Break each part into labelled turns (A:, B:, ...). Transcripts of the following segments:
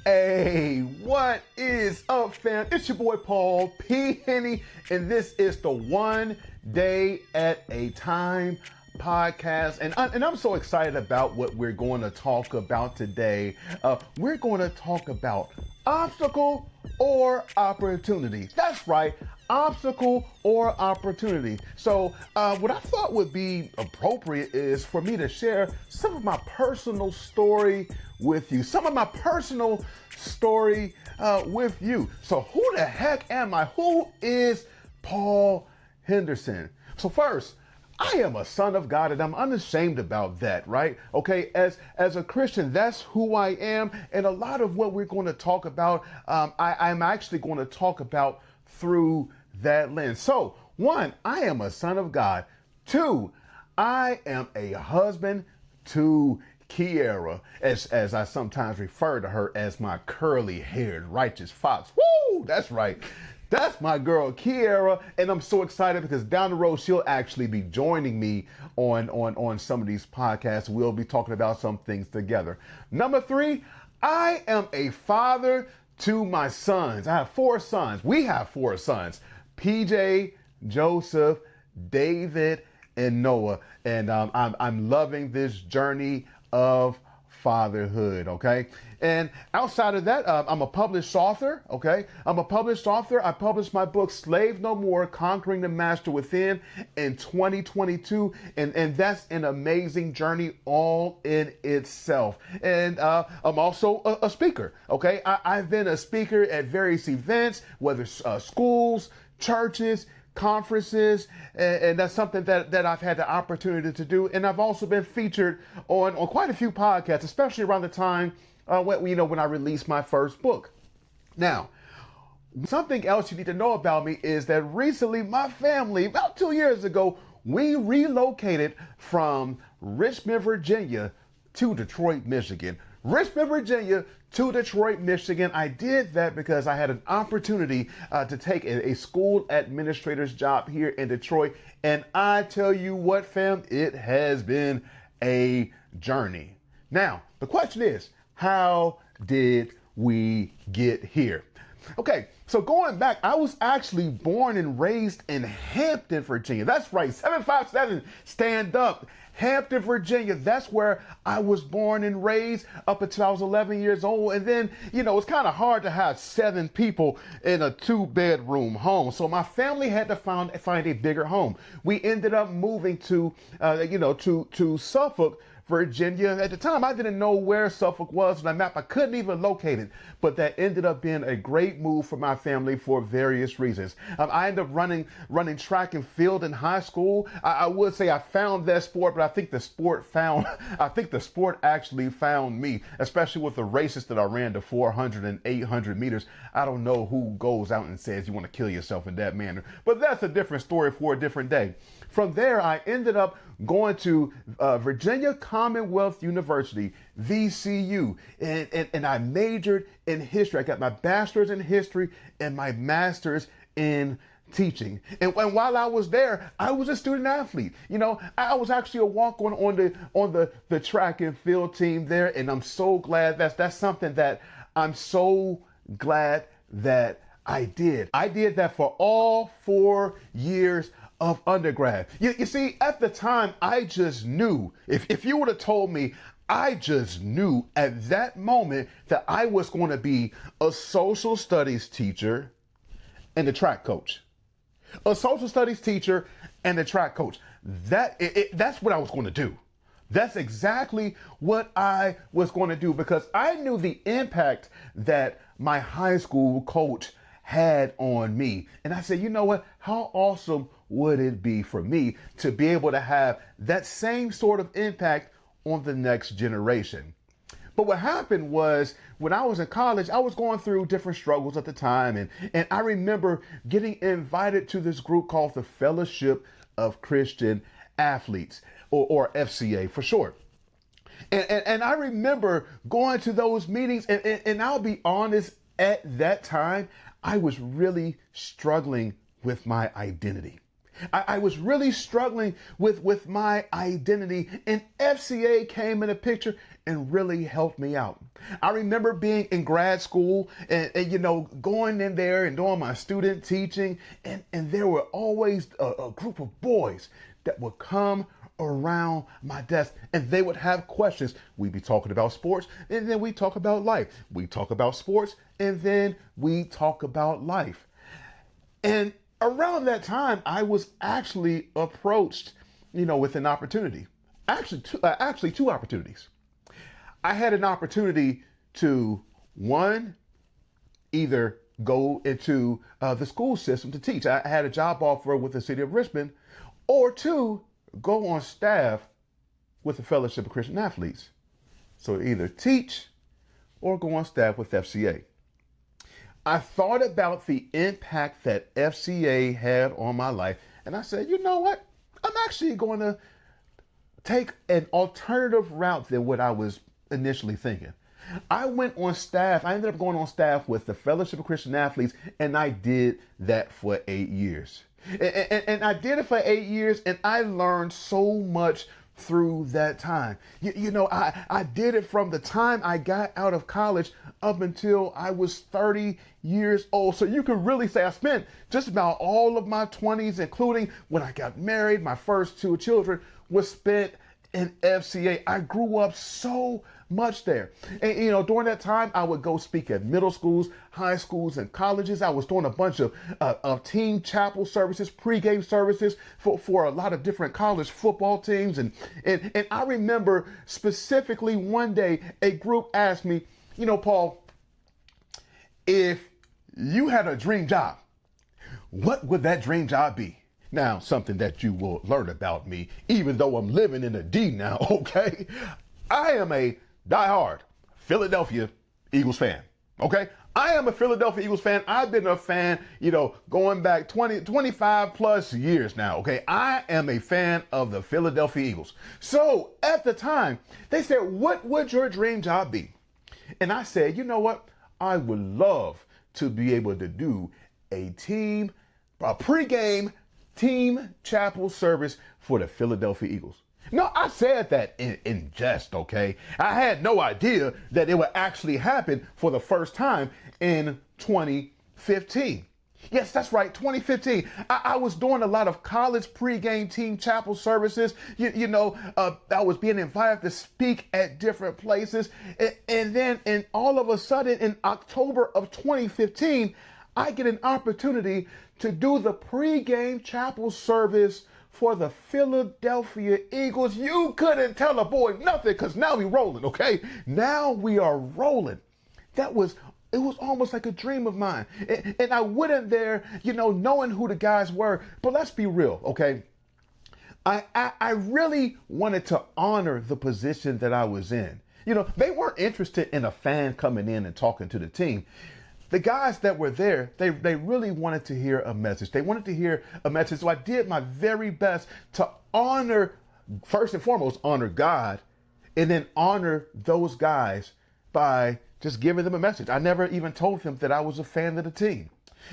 A: Hey, what is up, fam? It's your boy Paul P. Henny, and this is the One Day at a Time podcast. And I'm so excited about what we're going to talk about today. We're going to talk about obstacle or opportunity. That's right, obstacle or opportunity. So what I thought would be appropriate is for me to share some of my personal story with you. Some of my personal story with you. So who the heck am I? Who is Paul Henderson? So first, I am a son of God, and I'm unashamed about that, right? Okay, as a Christian, that's who I am. And a lot of what we're going to talk about, I'm actually going to talk about through that lens. So, one, I am a son of God. Two, I am a husband to Kiara, as I sometimes refer to her as my curly-haired righteous fox. Woo! That's right. That's my girl Kiara, and I'm so excited because down the road she'll actually be joining me on some of these podcasts. We'll be talking about some things together. Number three, I am a father to my sons. I have four sons. We have four sons: PJ, Joseph, David, and Noah. And I'm loving this journey of fatherhood, okay? And outside of that, I'm a published author, okay? I'm a published author. I published my book, Slave No More, Conquering the Master Within, in 2022. And that's an amazing journey all in itself. And I'm also a speaker, okay? I've been a speaker at various events, whether schools, churches, conferences, and that's something that I've had the opportunity to do. And I've also been featured on quite a few podcasts, especially around the time when I released my first book. Now, something else you need to know about me is that recently my family, about 2 years ago, we relocated from Richmond, Virginia to Detroit, Michigan. Richmond, Virginia to Detroit, Michigan. I did that because I had an opportunity to take a school administrator's job here in Detroit. And I tell you what, fam, it has been a journey. Now, the question is, how did we get here? Okay, so going back, I was actually born and raised in Hampton, Virginia. That's right, 757, stand up. Hampton, Virginia, that's where I was born and raised up until I was 11 years old. And then, it's kind of hard to have 7 people in a 2-bedroom home. So my family had to find a bigger home. We ended up moving to Suffolk, Virginia. At the time, I didn't know where Suffolk was on the map. I couldn't even locate it, but that ended up being a great move for my family for various reasons. I ended up running track and field in high school. I would say I found that sport, but I think the sport actually found me, especially with the races that I ran, the 400 and 800 meters. I don't know who goes out and says you want to kill yourself in that manner, but that's a different story for a different day. From there, I ended up going to Virginia Commonwealth University, VCU, and I majored in history. I got my bachelor's in history and my master's in teaching. And while I was there, I was a student athlete. I was actually a walk-on on the track and field team there, and I'm so glad that's something that I'm so glad that I did. I did that for all 4 years of undergrad. You see, at the time, I just knew, if you would have told me, I just knew at that moment that I was going to be a social studies teacher and a track coach. A social studies teacher and a track coach. That's what I was going to do. That's exactly what I was going to do because I knew the impact that my high school coach had on me. And I said, you know what? How awesome would it be for me to be able to have that same sort of impact on the next generation? But what happened was when I was in college, I was going through different struggles at the time. And I remember getting invited to this group called the Fellowship of Christian Athletes, or FCA for short. And I remember going to those meetings, and I'll be honest, at that time, I was really struggling with my identity. I was really struggling with my identity, and FCA came in the picture and really helped me out. I remember being in grad school and going in there and doing my student teaching, and there were always a group of boys that would come around my desk and they would have questions. We'd be talking about sports and then we talk about life. We talk about sports and then we talk about life. And around that time, I was actually approached, with an opportunity. Actually, two opportunities. I had an opportunity to, one, either go into the school system to teach. I had a job offer with the city of Richmond, or two, go on staff with the Fellowship of Christian Athletes. So either teach or go on staff with FCA. I thought about the impact that FCA had on my life, and I said, you know what? I'm actually going to take an alternative route than what I was initially thinking. I went on staff. I ended up going on staff with the Fellowship of Christian Athletes, and I did that for 8 years. And I did it for 8 years, and I learned so much through that time. I did it from the time I got out of college up until I was 30 years old. So you could really say I spent just about all of my 20s, including when I got married. My first two children was spent in FCA. I grew up so much there. And, during that time, I would go speak at middle schools, high schools, and colleges. I was doing a bunch of team chapel services, pregame services for a lot of different college football teams. And I remember specifically one day, a group asked me, Paul, if you had a dream job, what would that dream job be? Now, something that you will learn about me, even though I'm living in a D now, okay? I am a diehard Philadelphia Eagles fan, okay? I am a Philadelphia Eagles fan. I've been a fan, going back 25 plus years now, okay? I am a fan of the Philadelphia Eagles. So at the time, they said, what would your dream job be? And I said, you know what? I would love to be able to do a pregame team chapel service for the Philadelphia Eagles. No, I said that in jest, okay? I had no idea that it would actually happen for the first time in 2015. Yes, that's right, 2015. I was doing a lot of college pregame team chapel services. I was being invited to speak at different places. And then all of a sudden, in October of 2015, I get an opportunity to do the pregame chapel service for the Philadelphia Eagles. You couldn't tell a boy nothing because now we rolling, okay? Now we are rolling. It was almost like a dream of mine. And I went in there, knowing who the guys were. But let's be real, okay? I really wanted to honor the position that I was in. They weren't interested in a fan coming in and talking to the team. The guys that were there, they really wanted to hear a message. They wanted to hear a message. So I did my very best to first and foremost, honor God, and then honor those guys by just giving them a message. I never even told them that I was a fan of the team.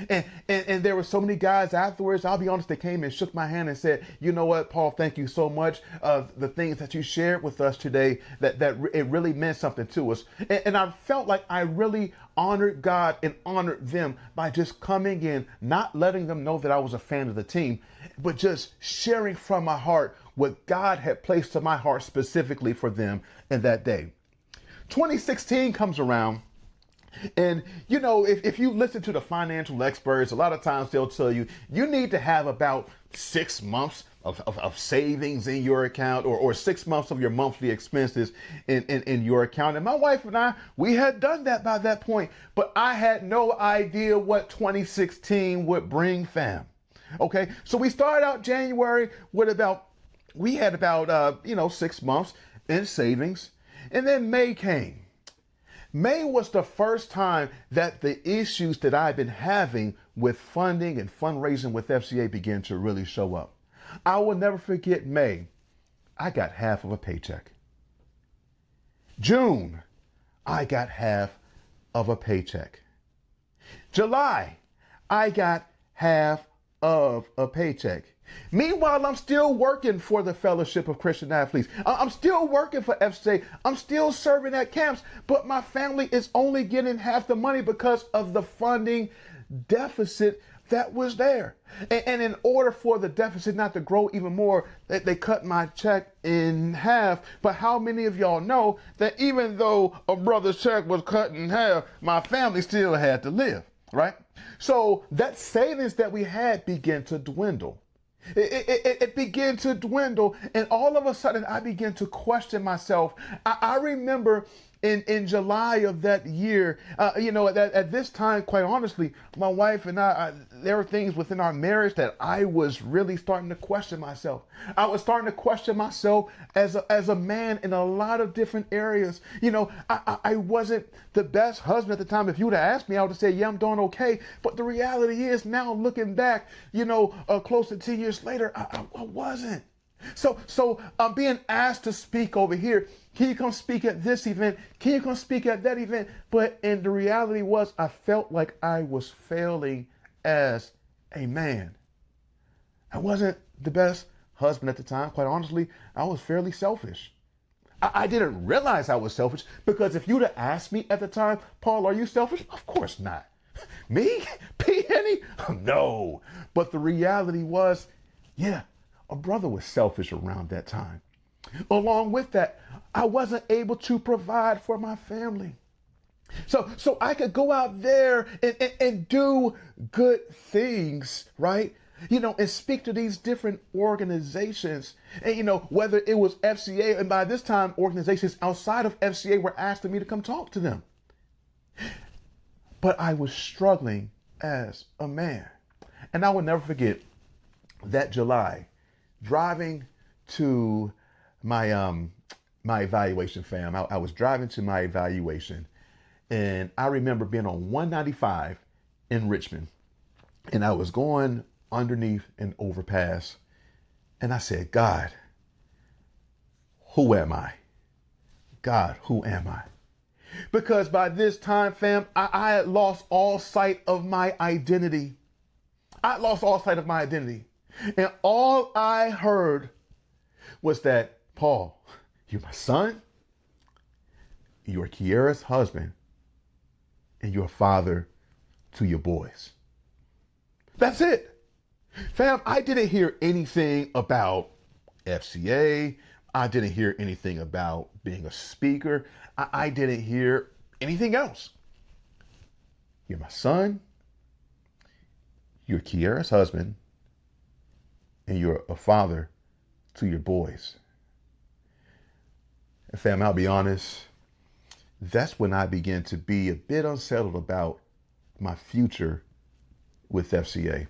A: And there were so many guys afterwards, I'll be honest, they came and shook my hand and said, you know what, Paul, thank you so much. The things that you shared with us today, that it really meant something to us. And I felt like I really honored God and honored them by just coming in, not letting them know that I was a fan of the team, but just sharing from my heart what God had placed in my heart specifically for them in that day. 2016 comes around. And, if you listen to the financial experts, a lot of times they'll tell you, you need to have about 6 months of savings in your account or 6 months of your monthly expenses in your account. And my wife and I, we had done that by that point, but I had no idea what 2016 would bring, fam. Okay, so we started out January with we had about 6 months in savings, and then May came. May was the first time that the issues that I've been having with funding and fundraising with FCA began to really show up. I will never forget May. I got half of a paycheck. June, I got half of a paycheck. July, I got half of a paycheck. Meanwhile, I'm still working for the Fellowship of Christian Athletes. I'm still working for FCA. I'm still serving at camps, but my family is only getting half the money because of the funding deficit that was there. And in order for the deficit not to grow even more, they cut my check in half. But how many of y'all know that even though a brother's check was cut in half, my family still had to live, right? So that savings that we had began to dwindle. It began to dwindle, and all of a sudden I began to question myself. I remember in July of that year, at this time, quite honestly, my wife and I, there were things within our marriage that I was really starting to question myself. I was starting to question myself as a man in a lot of different areas. I wasn't the best husband at the time. If you would have asked me, I would have said, yeah, I'm doing okay. But the reality is now looking back, close to 10 years later, I wasn't. So I'm being asked to speak over here. Can you come speak at this event? Can you come speak at that event? And the reality was I felt like I was failing as a man. I wasn't the best husband at the time. Quite honestly, I was fairly selfish. I didn't realize I was selfish because if you'd have asked me at the time, Paul, are you selfish? Of course not. Me? P. Henny? No. But the reality was, yeah, a brother was selfish around that time. Along with that, I wasn't able to provide for my family. So I could go out there and do good things, right? And speak to these different organizations. And, whether it was FCA, and by this time, organizations outside of FCA were asking me to come talk to them. But I was struggling as a man. And I will never forget that July, driving to my evaluation, fam. I was driving to my evaluation, and I remember being on 195 in Richmond, and I was going underneath an overpass, and I said, God, who am I? God, who am I? Because by this time, fam, I had lost all sight of my identity. I lost all sight of my identity. And all I heard was that, Paul, you're my son, you're Kiara's husband, and you're a father to your boys. That's it. Fam, I didn't hear anything about FCA. I didn't hear anything about being a speaker. I didn't hear anything else. You're my son, you're Kiara's husband, and you're a father to your boys. And fam, I'll be honest, that's when I began to be a bit unsettled about my future with FCA.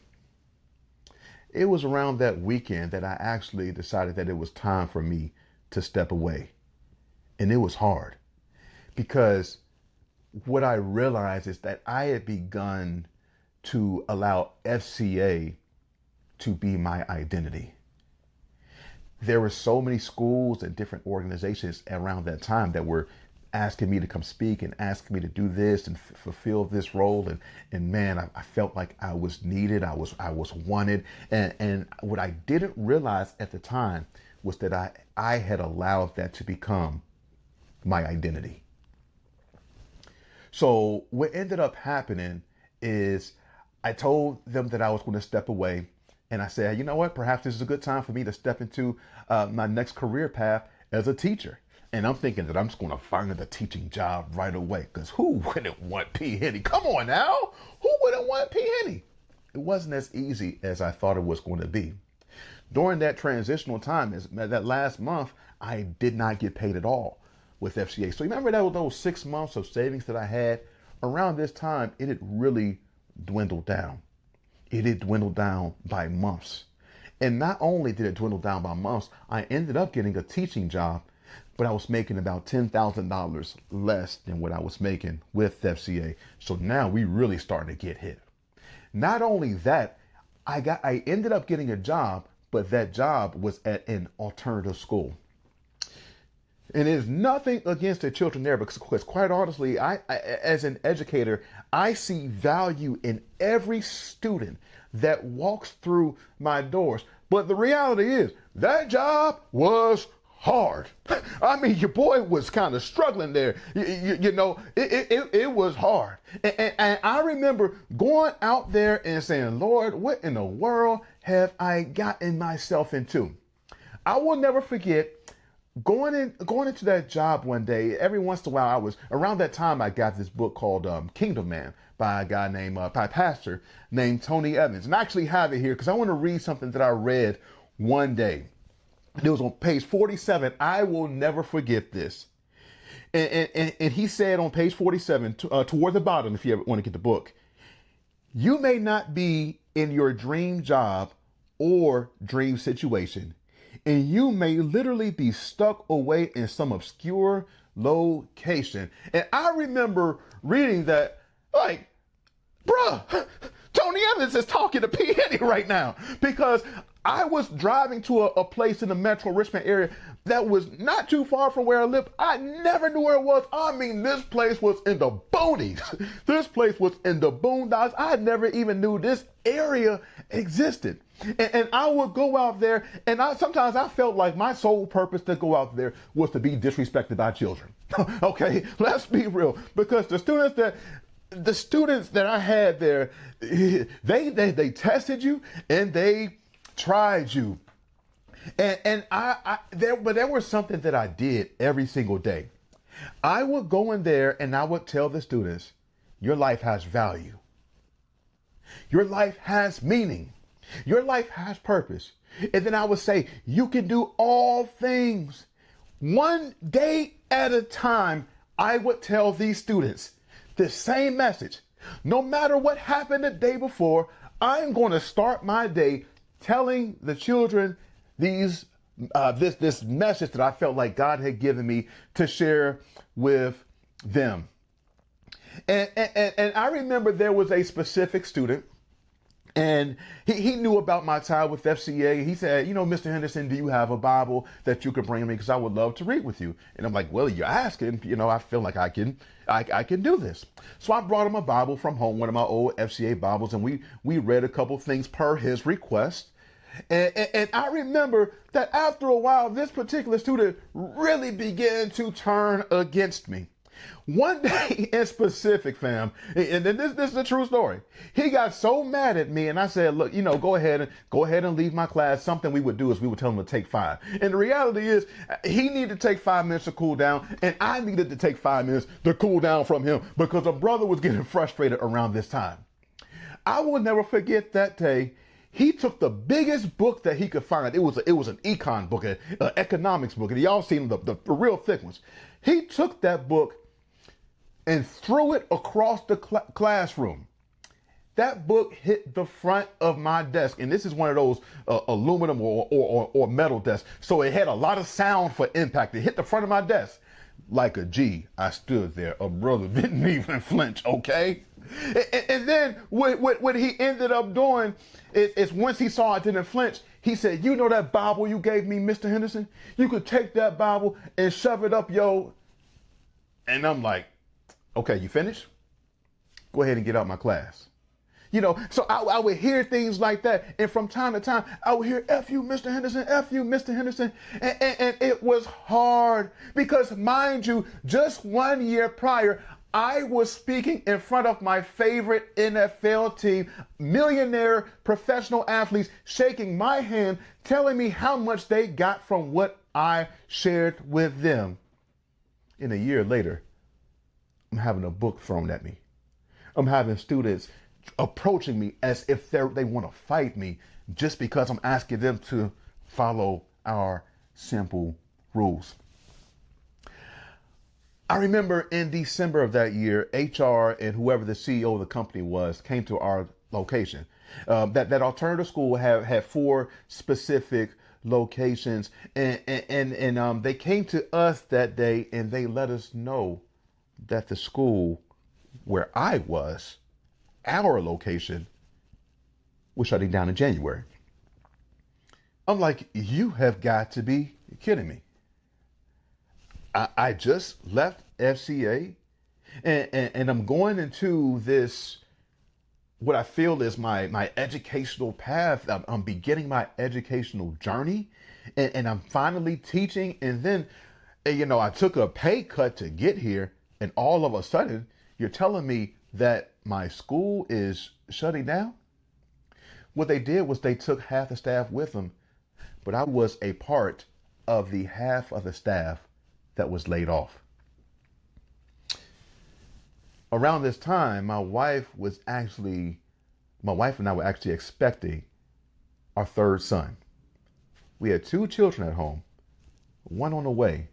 A: It was around that weekend that I actually decided that it was time for me to step away. And it was hard because what I realized is that I had begun to allow FCA to be my identity. There were so many schools and different organizations around that time that were asking me to come speak and asking me to do this and fulfill this role. And man, I felt like I was needed. I was wanted. And what I didn't realize at the time was that I had allowed that to become my identity. So what ended up happening is I told them that I was going to step away. And I said, you know what, perhaps this is a good time for me to step into my next career path as a teacher. And I'm thinking that I'm just going to find a teaching job right away. Because who wouldn't want P. Henny? Come on now. Who wouldn't want P. Henny? It wasn't as easy as I thought it was going to be. During that transitional time, that last month, I did not get paid at all with FCA. So remember those 6 months of savings that I had? Around this time, it had really dwindled down. It had dwindled down by months. And not only did it dwindle down by months, I ended up getting a teaching job, but I was making about $10,000 less than what I was making with FCA. So now we really starting to get hit. Not only that, I ended up getting a job, but that job was at an alternative school. And there's nothing against the children there, because quite honestly, I as an educator, I see value in every student that walks through my doors. But the reality is that job was hard. I mean, your boy was kind of struggling there. It was hard. And I remember going out there and saying, Lord, what in the world have I gotten myself into? I will never forget going into that job one day. Every once in a while, I was around that time. I got this book called Kingdom Man by a guy named by a pastor named Tony Evans, and I actually have it here because I want to read something that I read one day. It was on page 47. I will never forget this. And he said on page 47, toward the bottom, if you ever want to get the book, you may not be in your dream job or dream situation, and you may literally be stuck away in some obscure location. And I remember reading that, like, bruh, Tony Evans is talking to P. Henny right now, because I was driving to a place in the Metro Richmond area that was not too far from where I lived. I never knew where it was. I mean, this place was in the boonies. This place was in the boondocks. I never even knew this area existed. And I would go out there, and sometimes I felt like my sole purpose to go out there was to be disrespected by children. Okay, let's be real, because the students that I had there, they tested you and they tried you. And there was something that I did every single day. I would go in there and I would tell the students, your life has value. Your life has meaning. Your life has purpose. And then I would say, you can do all things. One day at a time, I would tell these students the same message. No matter what happened the day before, I'm going to start my day telling the children this message that I felt like God had given me to share with them. And I remember there was a specific student, and he knew about my time with FCA. He said, Mr. Henderson, do you have a Bible that you could bring me? Because I would love to read with you. And I'm like, well, you're asking, I feel like I can do this. So I brought him a Bible from home, one of my old FCA Bibles, and we read a couple things per his request. And I remember that after a while, this particular student really began to turn against me. One day in specific, fam, and this is a true story. He got so mad at me, and I said, look, go ahead and leave my class. Something we would do is we would tell him to take 5. And the reality is he needed to take 5 minutes to cool down, and I needed to take 5 minutes to cool down from him, because a brother was getting frustrated around this time. I will never forget that day. He took the biggest book that he could find. It was an econ book, an economics book, and y'all seen the real thick ones. He took that book and threw it across the classroom. That book hit the front of my desk, and this is one of those aluminum or metal desks, so it had a lot of sound for impact. It hit the front of my desk. Like a G, I stood there. A brother didn't even flinch, okay? And then what he ended up doing is once he saw I didn't flinch, he said, that Bible you gave me, Mr. Henderson? You could take that Bible and shove it up your... And I'm like, okay, you finished? Go ahead and get out my class. So I would hear things like that. And from time to time, I would hear, F you, Mr. Henderson, F you, Mr. Henderson. And it was hard because, mind you, just 1 year prior, I was speaking in front of my favorite NFL team, millionaire professional athletes, shaking my hand, telling me how much they got from what I shared with them. And a year later, I'm having a book thrown at me. I'm having students approaching me as if they want to fight me just because I'm asking them to follow our simple rules. I remember in December of that year, HR and whoever the CEO of the company was came to our location. That alternative school had 4 specific locations, and they came to us that day and they let us know that the school where I was, our location, was shutting down in January. I'm like, you have got to be kidding me. I just left FCA and I'm going into this what I feel is my educational path. I'm beginning my educational journey, and I'm finally teaching. And then, I took a pay cut to get here, and all of a sudden, you're telling me that my school is shutting down? What they did was they took half the staff with them, but I was a part of the half of the staff that was laid off. Around this time, my wife and I were actually expecting our third son. We had two children at home, one on the way,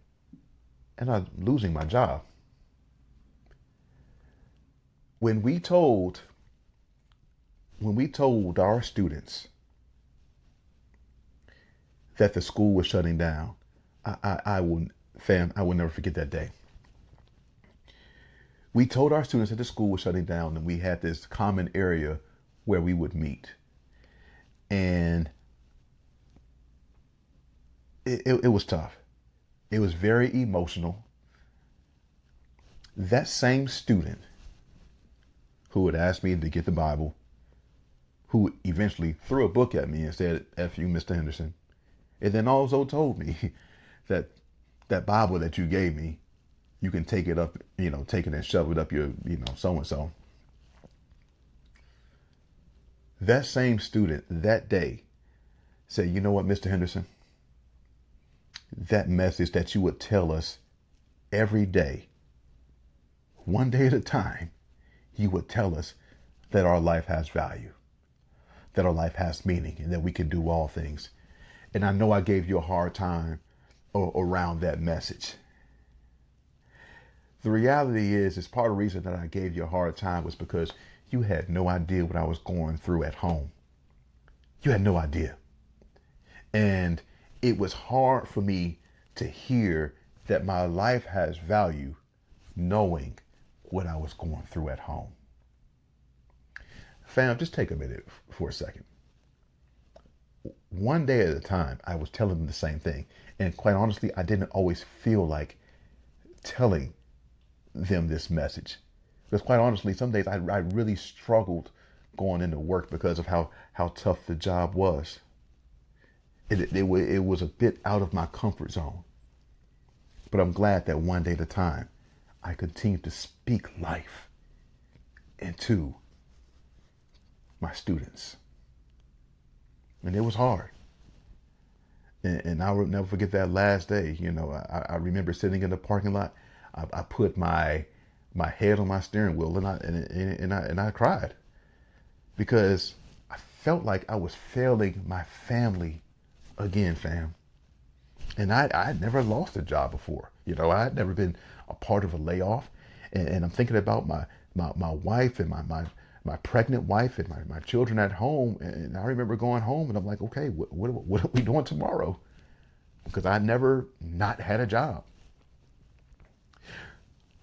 A: and I'm losing my job. When we told our students that the school was shutting down, I will never forget that day. We told our students that the school was shutting down, and we had this common area where we would meet. And it was tough. It was very emotional. That same student who had asked me to get the Bible, who eventually threw a book at me and said, "F you, Mr. Henderson," and then also told me that Bible that you gave me, you can take it up, take it and shove it up your, so-and-so. That same student that day said, "You know what, Mr. Henderson? That message that you would tell us every day, one day at a time, you would tell us that our life has value, that our life has meaning, and that we can do all things. And I know I gave you a hard time around that message." The reality is part of the reason that I gave you a hard time was because you had no idea what I was going through at home. You had no idea. And it was hard for me to hear that my life has value knowing what I was going through at home. Fam, just take a minute for a second. One day at a time, I was telling them the same thing. And quite honestly, I didn't always feel like telling them this message. Because quite honestly, some days I really struggled going into work because of how tough the job was. It was a bit out of my comfort zone. But I'm glad that one day at a time, I continued to speak life into my students. And it was hard. And I will never forget that last day. I remember sitting in the parking lot. I put my head on my steering wheel and I cried because I felt like I was failing my family again, fam. And I'd never lost a job before. I'd never been a part of a layoff. And I'm thinking about my wife and my pregnant wife and my children at home. And I remember going home and I'm like, okay, what are we doing tomorrow? Because I never not had a job.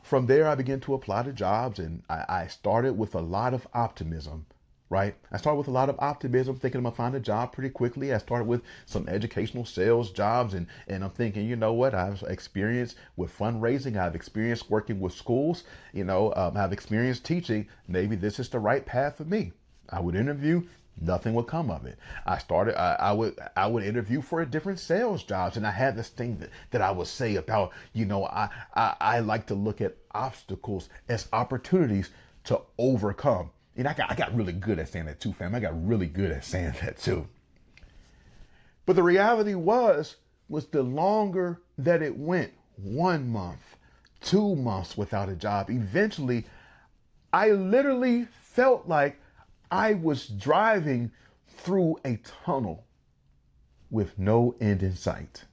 A: From there, I began to apply to jobs, and I started with a lot of optimism, right? I started with a lot of optimism, thinking I'm gonna find a job pretty quickly. I started with some educational sales jobs, and I'm thinking, you know what? I've experienced with fundraising. I've experienced working with schools. I've experienced teaching. Maybe this is the right path for me. I would interview. Nothing would come of it. I would interview for different sales jobs, and I had this thing that I would say about, I like to look at obstacles as opportunities to overcome. And I got really good at saying that too, fam. I got really good at saying that too. But the reality was the longer that it went, 1 month, 2 months without a job, eventually I literally felt like I was driving through a tunnel with no end in sight.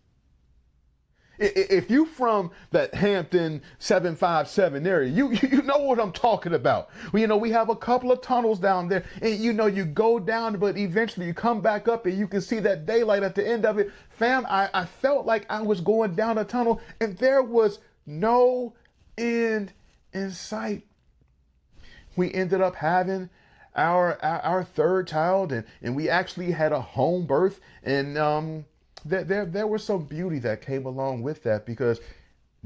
A: If you from that Hampton 757 area, you know what I'm talking about. Well, we have a couple of tunnels down there, and you go down, but eventually you come back up and you can see that daylight at the end of it. Fam, I felt like I was going down a tunnel and there was no end in sight. We ended up having our third child, and we actually had a home birth, and there was some beauty that came along with that, because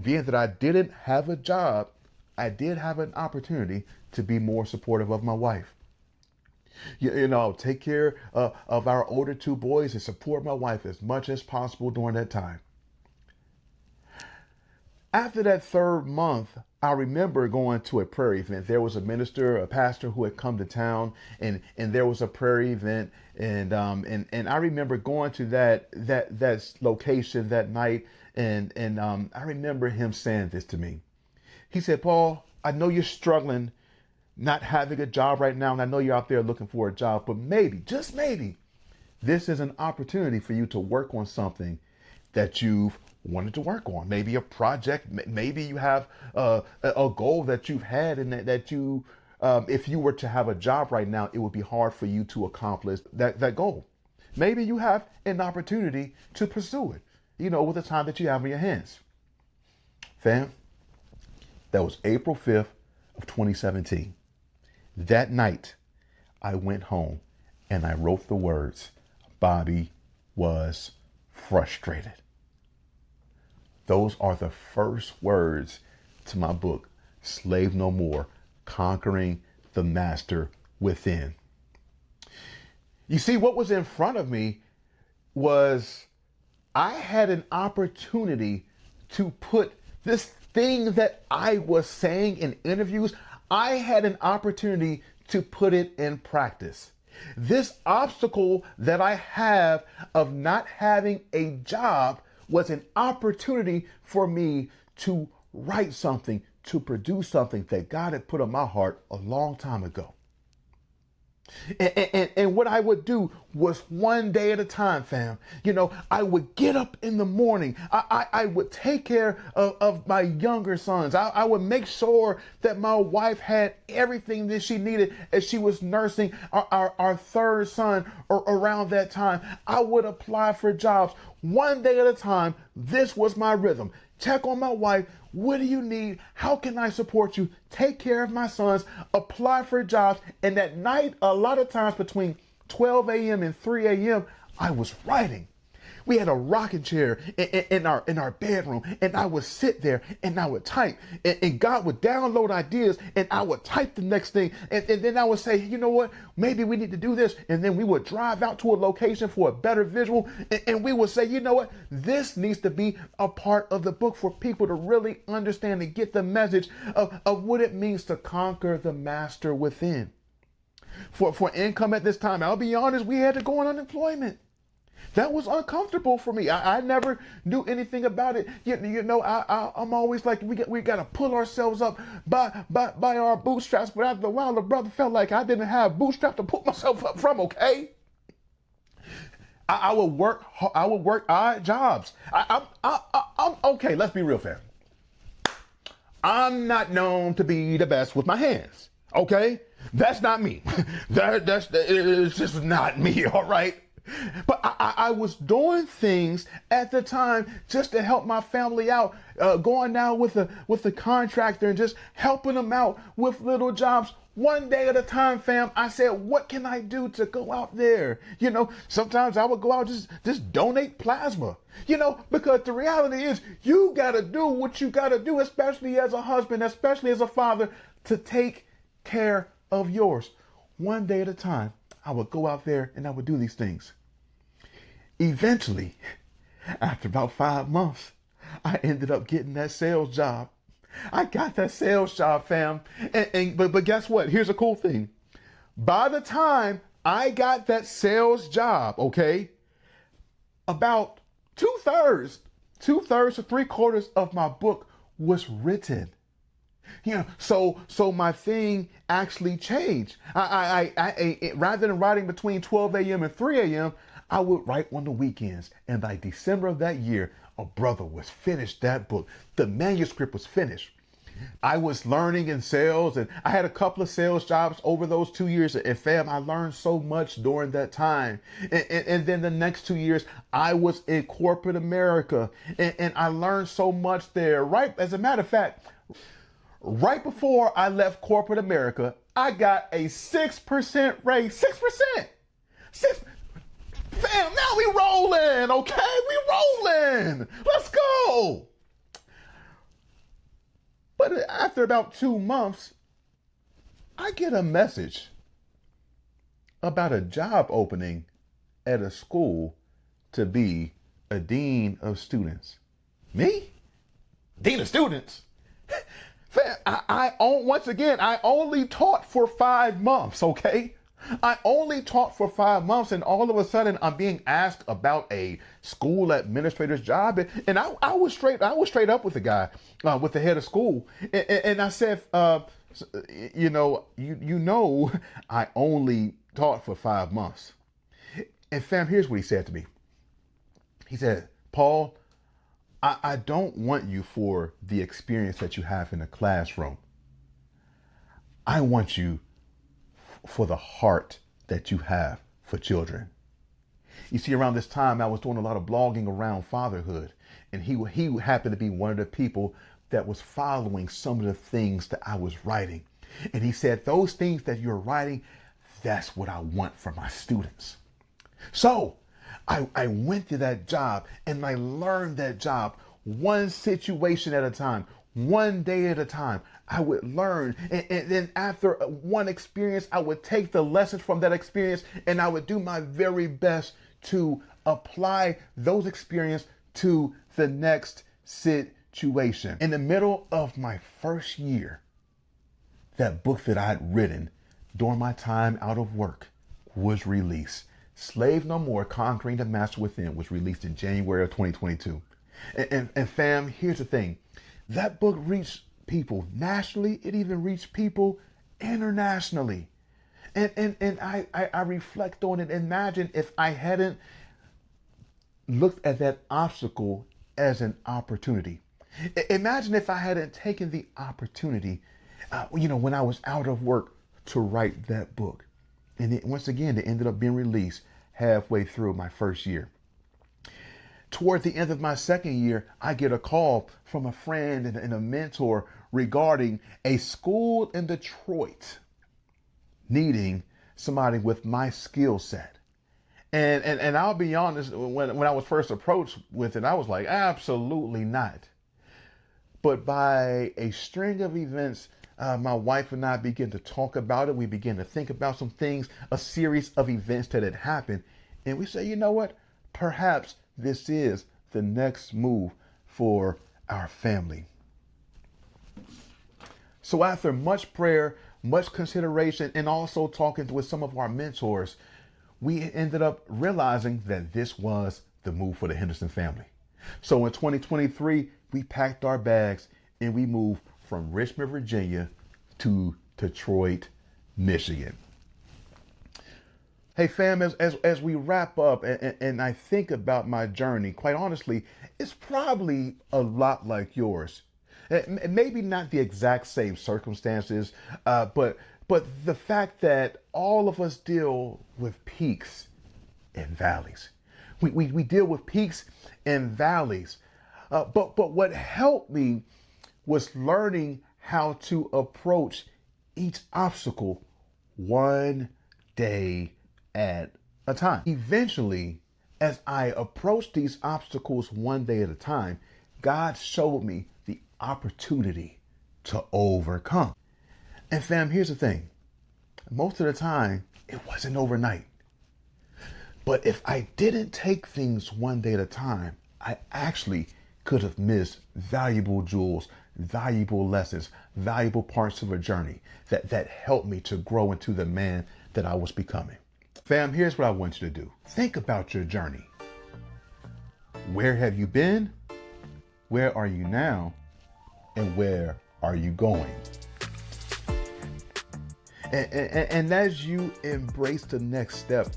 A: being that I didn't have a job, I did have an opportunity to be more supportive of my wife. Take care of our older two boys and support my wife as much as possible during that time. After that third month, I remember going to a prayer event. There was a minister, a pastor who had come to town, and there was a prayer event, and I remember going to that location that night, and I remember him saying this to me. He said, "Paul, I know you're struggling, not having a job right now, and I know you're out there looking for a job, but maybe, just maybe, this is an opportunity for you to work on something that you've wanted to work on. Maybe a project, maybe you have a goal that you've had, and that you, if you were to have a job right now, it would be hard for you to accomplish that goal. Maybe you have an opportunity to pursue it, with the time that you have in your hands." Fam, that was April 5th of 2017. That night, I went home and I wrote the words, "Bobby was frustrated." Those are the first words to my book, Slave No More, Conquering the Master Within. You see, what was in front of me was I had an opportunity to put this thing that I was saying in interviews, I had an opportunity to put it in practice. This obstacle that I have of not having a job was an opportunity for me to write something, to produce something that God had put on my heart a long time ago. And what I would do was one day at a time, fam. I would get up in the morning. I would take care of my younger sons. I would make sure that my wife had everything that she needed as she was nursing our third son around that time. I would apply for jobs one day at a time. This was my rhythm. Check on my wife. What do you need? How can I support you? Take care of my sons, apply for jobs. And at night, a lot of times between 12 a.m. and 3 a.m., I was writing. We had a rocking chair in our bedroom, and I would sit there and I would type, and God would download ideas, and I would type the next thing, and then I would say, you know what, maybe we need to do this, and then we would drive out to a location for a better visual, and we would say, you know what, this needs to be a part of the book for people to really understand and get the message of what it means to conquer the master within. For income at this time, I'll be honest, we had to go on unemployment. That was uncomfortable for me. I never knew anything about it. I'm always like, we got to pull ourselves up by our bootstraps. But after a while, the brother felt like I didn't have bootstraps to pull myself up from. Okay, I would work odd jobs. I'm okay. Let's be real, fam. I'm not known to be the best with my hands. Okay, that's not me. It's just not me. All right. But I was doing things at the time just to help my family out, going down with the contractor and just helping them out with little jobs. One day at a time, fam. I said, what can I do to go out there? Sometimes I would go out, just donate plasma, because the reality is you got to do what you got to do, especially as a husband, especially as a father, to take care of yours. One day at a time, I would go out there and I would do these things. Eventually, after about 5 months, I ended up getting that sales job. I got that sales job, fam. But guess what? Here's a cool thing. By the time I got that sales job, okay, about two-thirds to 3/4 of my book was written. So my thing actually changed. I rather than writing between 12 a.m. and 3 a.m., I would write on the weekends. And by December of that year, a brother was finished that book. The manuscript was finished. I was learning in sales, and I had a couple of sales jobs over those 2 years. And fam, I learned so much during that time. And then the next 2 years, I was in corporate America, and I learned so much there. Right, as a matter of fact, right before I left corporate America, I got a 6% raise. 6%. Fam, now we rolling, okay? We rolling. Let's go. But after about 2 months, I get a message. about a job opening at a school to be a dean of students? Me? Dean of students? Fam, once again, I only taught for 5 months, okay? I only taught for 5 months, and all of a sudden I'm being asked about a school administrator's job. And I was straight up with the guy, with the head of school. And I said, you know, I only taught for 5 months. And fam, here's what he said to me. He said, Paul, I don't want you for the experience that you have in the classroom. I want you for the heart that you have for children. You see, around this time, I was doing a lot of blogging around fatherhood, and he happened to be one of the people that was following some of the things that I was writing. And he said, those things that you're writing, that's what I want for my students. So I went to that job and I learned that job one situation at a time, one day at a time. I would learn. And then after one experience, I would take the lessons from that experience and I would do my very best to apply those experiences to the next situation. In the middle of my first year, that book that I had written during my time out of work was released. Slave No More, Conquering the Master Within was released in January of 2022. And fam, here's the thing. That book reached people nationally. It even reached people internationally. And I reflect on it. Imagine if I hadn't looked at that obstacle as an opportunity. Imagine if I hadn't taken the opportunity, when I was out of work to write that book. And once again, it ended up being released halfway through my first year. Toward the end of my second year, I get a call from a friend and a mentor regarding a school in Detroit needing somebody with my skill set. And I'll be honest, when I was first approached with it, I was like, absolutely not. But by a string of events, my wife and I began to talk about it. We began to think about some things, a series of events that had happened. And we say, you know what? Perhaps this is the next move for our family. So after much prayer, much consideration, and also talking with some of our mentors, we ended up realizing that this was the move for the Henderson family. So in 2023, we packed our bags and we moved from Richmond, Virginia to Detroit, Michigan. Hey fam, as we wrap up and I think about my journey, quite honestly, it's probably a lot like yours. Maybe not the exact same circumstances, but the fact that all of us deal with peaks and valleys. We deal with peaks and valleys. But what helped me was learning how to approach each obstacle one day at a time. Eventually, as I approached these obstacles one day at a time, God showed me the opportunity to overcome. And fam, here's the thing. Most of the time, it wasn't overnight. But if I didn't take things one day at a time, I actually could have missed valuable jewels, valuable lessons, valuable parts of a journey that helped me to grow into the man that I was becoming. Fam, here's what I want you to do. Think about your journey. Where have you been? Where are you now? And where are you going? And as you embrace the next step,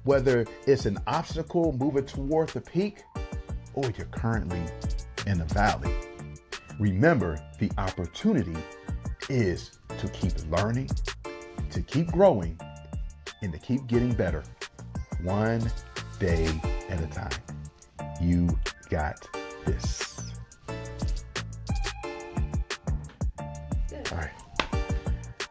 A: whether it's an obstacle moving toward the peak or you're currently in a valley, remember the opportunity is to keep learning, to keep growing, and to keep getting better one day at a time. You got this.